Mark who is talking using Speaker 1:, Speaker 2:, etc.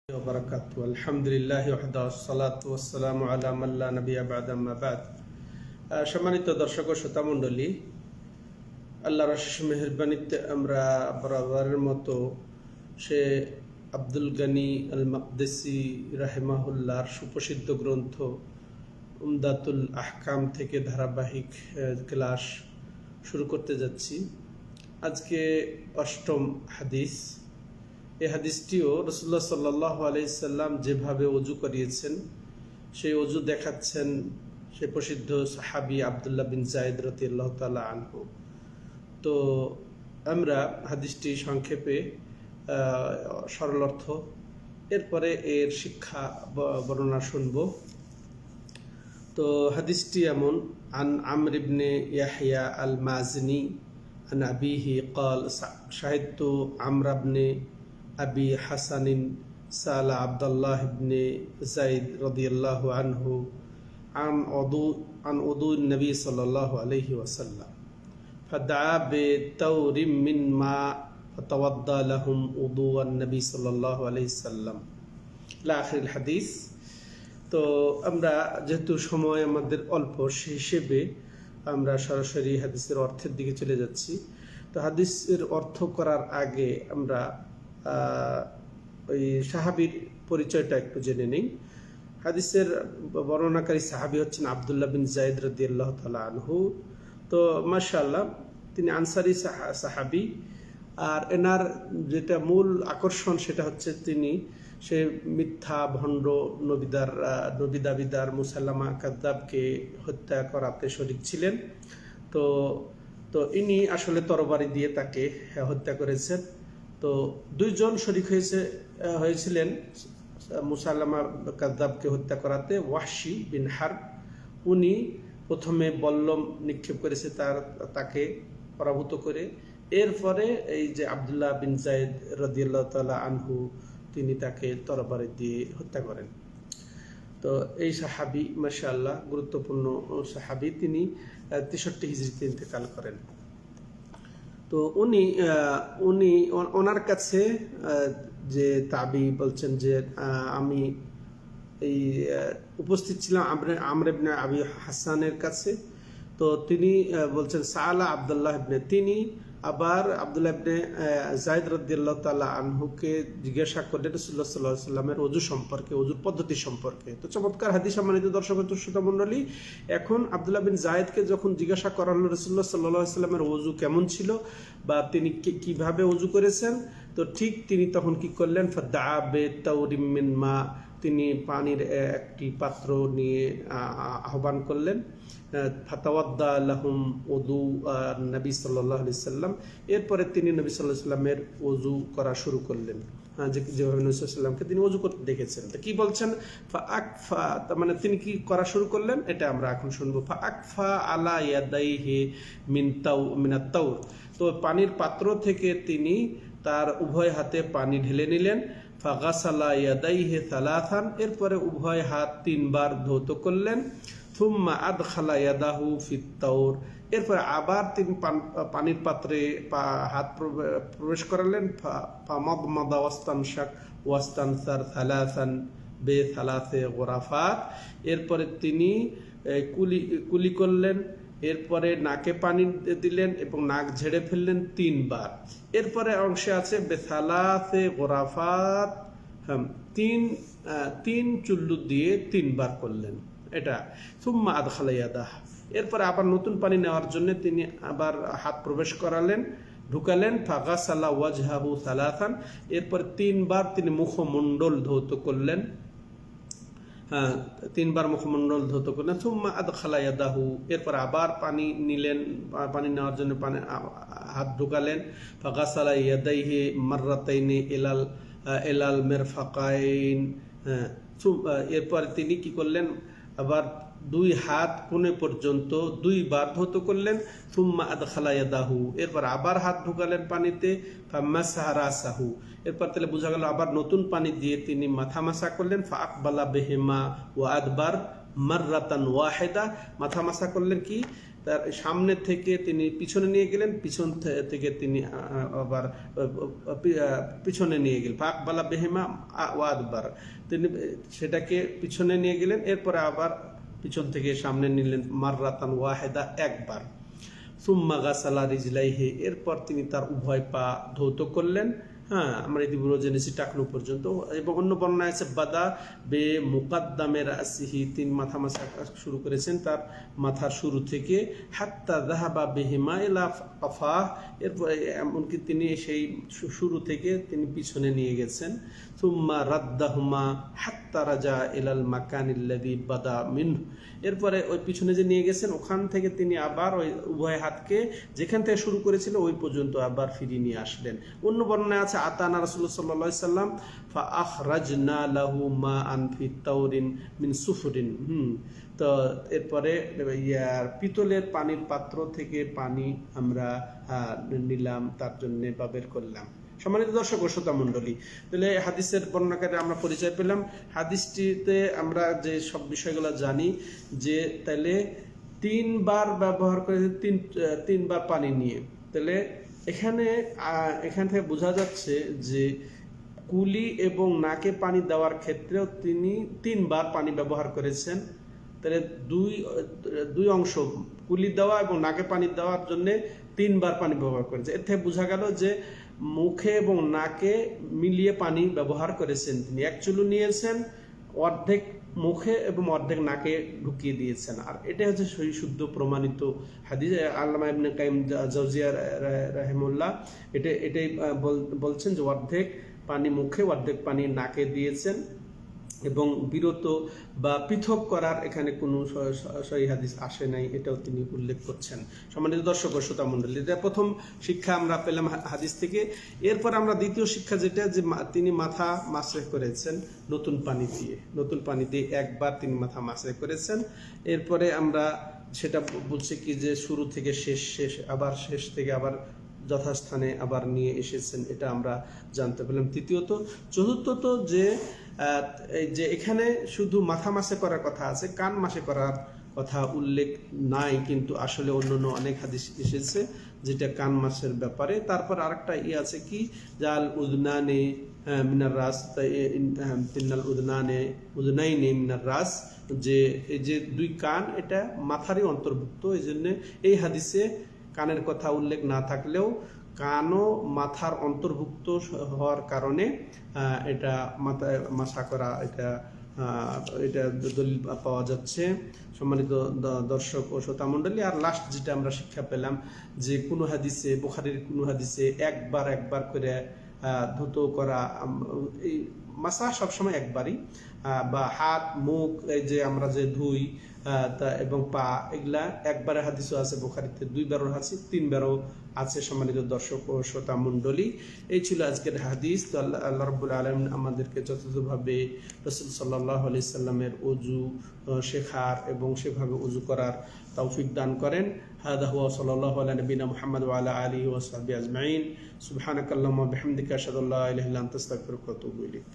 Speaker 1: ওয়াবারাকাতুহু আলহামদুলিল্লাহি ওয়াহদা ওয়াসসালাতু ওয়াসসালামু আলা মান লা নাবিয়্যা বা'দা আম্মা বা'দ। সম্মানিত দর্শক ও শ্রোতা মণ্ডলী, আল্লাহর অশেষ মেহেরবানিতে আমরা বরাবরের মতো সে আব্দুল গনি আল মাকদিসি রাহিমাহুল্লাহর সুপ্রসিদ্ধ গ্রন্থ উমদাতুল আহকাম থেকে ধারাবাহিক ক্লাস শুরু করতে যাচ্ছি। আজকে অষ্টম হাদিস। এই হাদিসটিও রাসূলুল্লাহ সাল্লাল্লাহু আলাইহি সাল্লাম যেভাবে ওযু করিয়েছেন সেই ওযু দেখাচ্ছেন সে প্রসিদ্ধ সাহাবী আব্দুল্লাহ বিন যায়েদ রাদিয়াল্লাহু তাআলা আনহু। তো আমরা হাদিসটি সংক্ষেপে সরল অর্থ, এরপরে এর শিক্ষা বর্ণনা শুনব। তো হাদিসটি এমন: আন আমর ইবনে ইয়াহইয়া আল মাযনি আন আবিহি قال شهدت عمرو بن أبي حسن سأل عبد الله بن زيد رضي الله عنه عن وضوء النبي صلى الله عليه وسلم فدعا بتور من ماء فتوضأ لهم وضوء النبي صلى الله عليه وسلم إلى آخر الحديث। তো আমরা যেহেতু সময় আমাদের অল্প, সেই হিসেবে আমরা সরাসরি হাদিসের অর্থের দিকে চলে যাচ্ছি। তো হাদিসের অর্থ করার আগে আমরা ওই সাহাবীর পরিচয়টা একটু জেনে নেই। হাদিসের বর্ণনাকারী সাহাবী হচ্ছেন আব্দুল্লাহ বিন যায়েদ রাদিয়াল্লাহু তাআলা আনহু। তো মাশাআল্লাহ, তিনি আনসারী সাহাবী। আর এনার যেটা মূল আকর্ষণ সেটা হচ্ছে সে মিথ্যা ভণ্ড নবী দাবিদার মুসাল্লামা কাযযাবকে হত্যা করাতে শরীক ছিলেন। তো ইনি আসলে তরবারি দিয়ে তাকে হত্যা করেছেন। তো দুইজন শরীক হয়েছিলেন মুসাল্লামা কাযযাবকে হত্যা করাতে। ওয়াহশী বিন হারব, উনি প্রথমে বল্লম নিক্ষেপ করেছে তাকে পরাভূত করে। এরপরে এই যে আব্দুল্লাহ বিন যায়েদ রাদিয়াল্লাহু তাআলা আনহু, তিনি তাকে তরবারি দিয়ে হত্যা করেন। তো এই সাহাবী মাশাআল্লাহ গুরুত্বপূর্ণ সাহাবী। তিনি 63 হিজরিতে ইন্তেকাল করেন। তো উনি ওনার কাছে যে তাবি বলছেন যে আমি এই উপস্থিত ছিলাম আমর ইবনে আবি হাসানের কাছে। তো তিনি বলছেন সাআলা আব্দুল্লাহ ইবনে, তিনি আবার আব্দুল্লাহ ইবনে যায়েদ রাদিয়াল্লাহু তাআলা আনহুকে জিজ্ঞাসা করলেন রাসূলুল্লাহ সাল্লাল্লাহু আলাইহি ওয়াসাল্লামের ওযু সম্পর্কে, ওযুর পদ্ধতি সম্পর্কে। তো চমৎকার হাদিস সম্মানিত দর্শক ও শ্রোতা মণ্ডলী। এখন আব্দুল্লাহ বিন যায়েদকে যখন জিজ্ঞাসা করা হলো রাসূলুল্লাহ সাল্লাল্লাহু আলাইহি ওয়াসাল্লামের ওযু কেমন ছিল বা তিনি কিভাবে ওযু করেছেন, তো ঠিক তিনি তখন কি করলেন, ফাদআ বিতাওরিম মিন মা, তিনি পানির একটি পাত্র নিয়ে আহ্বান করলেন। ফাতাওয়াদ্দা লাহুম ওযু নবী সাল্লাল্লাহু আলাইহি সাল্লাম, এরপরে তিনি নবী সাল্লাল্লাহু আলাইহি সাল্লামের ওযু করা শুরু করলেন। যেভাবে নবী সাল্লাল্লাহু আলাইহি সাল্লামকে তিনি ওযু করতে দেখেছেন। তো কি বলছেন, ফাআকফা, তার মানে তিনি কি করা শুরু করলেন এটা আমরা এখন শুনবো। ফাআকফা আলা ইয়াদাইহি মিনাত তাওর, তো পানির পাত্র থেকে তিনি তার উভয় হাতে পানি ঢেলে নিলেন। ফাগাসালা ইয়াদাইহি সালাসান, এরপরে উভয় হাত 3 বার ধৌত করলেন। থুম্মা আদখালা ইয়াদাহু ফিত তাওর, এরপরে আবার তিনি পানির পাত্রে হাত প্রবেশ করালেন। ফামাদমাদা ওয়াস্তানশাক ওয়াস্তানসার সালাসান বিসালাসি গুরাফাত, এরপরে তিনি কুলি করলেন। এরপরে নাকে পানি দিলেন এবং নাক ঝেড়ে ফেললেন 3 বার। এরপরে অংশে আছে বেসালাসে গোরাফাত, তিন চুল্লু দিয়ে 3 বার করলেন এটা। সুম্মা আদখালা ইয়াদাহ, এরপরে আবার নতুন পানি নেওয়ার জন্য তিনি আবার হাত প্রবেশ করালেন, ঢুকালেন। ফাগাসালা ওয়াজহাহু সালাসান, এরপর 3 বার তিনি মুখমণ্ডল ধৌত করলেন। 3 বার মুখমণ্ডল ধৌত করলেন। সুম্মা আদখালা ইয়াদাহু, এরপর আবার পানি নিলেন, পানি নেওয়ার জন্য হাত ঢুকালেন। ফাগাসালা ইয়াদাইহি মাররাতাইনি ইলাল মিরফাকাইন, এরপরে তিনি কি করলেন, আবার 2 হাত কোণে পর্যন্ত 2 বার ধৌত করলেন। সুম্মা আদখালা ইয়াদাহু, এরপর আবার হাত ঢুকালেন পানিতে। ফামাসাহা রাসাহু, এরপর তাহলে বোঝা গেল আবার নতুন পানি দিয়ে তিনি মাথা মাসা করলেন। ফাআকবালা বিহিমা ওয়া আদবার মাররাতান ওয়াহিদা, মাথা মাসা করলেন কি তার সামনে থেকে তিনি পিছনে নিয়ে গেলেন, পিছন থেকে তিনি আবার পিছনে নিয়ে গেলেন। ফাকবালা বেহেমা ওয়াদবার, তিনি সেটাকে পিছনে নিয়ে গেলেন, এরপরে আবার পিছন থেকে সামনে নিলেন মাররাতান ওয়াহেদা, একবার। সুম্মা গাসালা রিজলাইহি, এরপর তিনি তার উভয় পা ধৌত করলেন। হ্যাঁ, আমরা ইতিপূর্বে জেনেছি টাকনু পর্যন্ত। এবং অন্য বর্ণনা আছে বাদা বে মুকাদ্দামের আসিহি, তিন মাথা মাসা শুরু করেছেন তার মাথার শুরু থেকে, হাত্তা যাহাবা বিহিমা ইলা কাফাহ, এরপরে এমনকি তিনি সেই শুরু থেকে তিনি পিছনে নিয়ে গেছেন। সুম্মা রাদ্দাহুমা হাত্তা রাজা ইলাল মাকানিল্লাযী বাদা মিনহু, এরপরে ওই পিছনে যে নিয়ে গেছেন ওখান থেকে তিনি আবার ওই উভয় হাতকে যেখান থেকে শুরু করেছিল ওই পর্যন্ত আবার ফিরিয়ে নিয়ে আসলেন। অন্য বর্ণনায় আছে আতানা রাসূলুল্লাহ সাল্লাল্লাহু আলাইহি সাল্লাম ফা আখরাজনা লাহু মাআন ফি তাওরিন মিন সুফরিন। তো এরপরে পিতলের পানির পাত্র থেকে পানি আমরা নিলাম তার জন্য বা বের করলাম। সম্মানিত দর্শক ও শ্রোতা মণ্ডলী, তাহলে হাদিসের বর্ণনাকারে আমরা পরিচয় পেলাম। হাদিসটিতে আমরা যে সব বিষয়গুলো জানি যে তাহলে তিনবার ব্যবহার করে তিনবার পানি নিয়ে, তাহলে এখান থেকে বোঝা যাচ্ছে যে কুলি এবং নাকে পানি দেওয়ার ক্ষেত্রেও তিনি তিনবার পানি ব্যবহার করেছেন। তাহলে দুই অংশ, কুলি দেওয়া এবং নাকে পানি দেওয়ার জন্য তিনবার পানি ব্যবহার করেছে। এর থেকে বোঝা গেল যে মুখে এবং নাকে মিলিয়ে পানি ব্যবহার করেছেন তিনি। এক চুলু নিয়েছেন, অর্ধেক মুখে এবং অর্ধেক নাকে ঢুকিয়ে দিয়েছেন। আর এটা হচ্ছে সহি শুদ্ধ প্রমাণিত হাদিস। আল্লামা ইবনে কাইয়িম জাওজিয়া রাহিমাহুল্লাহ এটাই বলছেন যে অর্ধেক পানি মুখে অর্ধেক পানি নাকে দিয়েছেন এবং বিরত বা পৃথক করার এখানে কোনো সহিহ হাদিস আসে নাই, এটাও তিনি উল্লেখ করছেন। সম্মানিত দর্শক ও শ্রোতা মণ্ডলী, এটা প্রথম শিক্ষা আমরা পেলাম হাদিস থেকে। এরপর আমরা দ্বিতীয় শিক্ষা যেটা, যে তিনি মাথা মাসরে করেছেন নতুন পানি দিয়ে একবার তিনি মাথা মাসরে করেছেন। এরপরে আমরা সেটা বলছি কি যে শুরু থেকে শেষ আবার শেষ থেকে আবার যথাস্থানে আবার নিয়ে এসেছেন, এটা আমরা জানতে পেলাম। তৃতীয়ত, চতুর্থত যে এখানে শুধু মাথা মাসে করার কথা আছে, কান মাসে করার কথা উল্লেখ নাই, কিন্তু আসলে অন্যান্য অনেক হাদিস এসেছে যেটা কান মাসের ব্যাপারে। তারপর আরেকটা আছে কি, জাল উদনানে মিনার রাস, তিনাল উদনাইনে মিনার রাস, যে এই যে দুই কান এটা মাথারই অন্তর্ভুক্ত। এই জন্য এই হাদিসে কানের কথা উল্লেখ না থাকলেও কানও মাথার অন্তর্ভুক্ত হওয়ার কারণে এটা মাথায় মাসা করা, এটা দলিল পাওয়া যাচ্ছে। সম্মানিত দর্শক ও শ্রোতা মণ্ডলী, আর লাস্ট যেটা আমরা শিক্ষা পেলাম যে কোনো হাদিসে, বুখারীর কোনো হাদিসে একবার করে ধুতো করা, এই মাসা সবসময় একবারই, বা হাত মুখ এই যে আমরা যে ধুই এবং পা, এগুলা একবারের হাদিসও আছে বুখারীতে, দুইবারও আছে, তিনবারও আছে। সম্মানিত দর্শক ও শ্রোতা মণ্ডলী, এই ছিল আজকের হাদিস। তো আল্লাহ রাব্বুল আলামিন আমাদেরকে যথাযথভাবে রাসূল সাল্লাল্লাহু আলাইহি সাল্লামের ওযু শেখার এবং সেভাবে ওযু করার তৌফিক দান করেন। হাদা হুয়া সাল্লাল্লাহু আলা নবিনা মুহাম্মদ ওয়া আলা আলিহি ওয়া সাহবিহি আজমাইন। সুবহানাকাল্লাহুম্মা ওয়া বিহামদিকা আশহাদু আল্লা ইলাহা ইল্লা আনতা আস্তাগফিরুকা ওয়া আতুবু ইলাইক।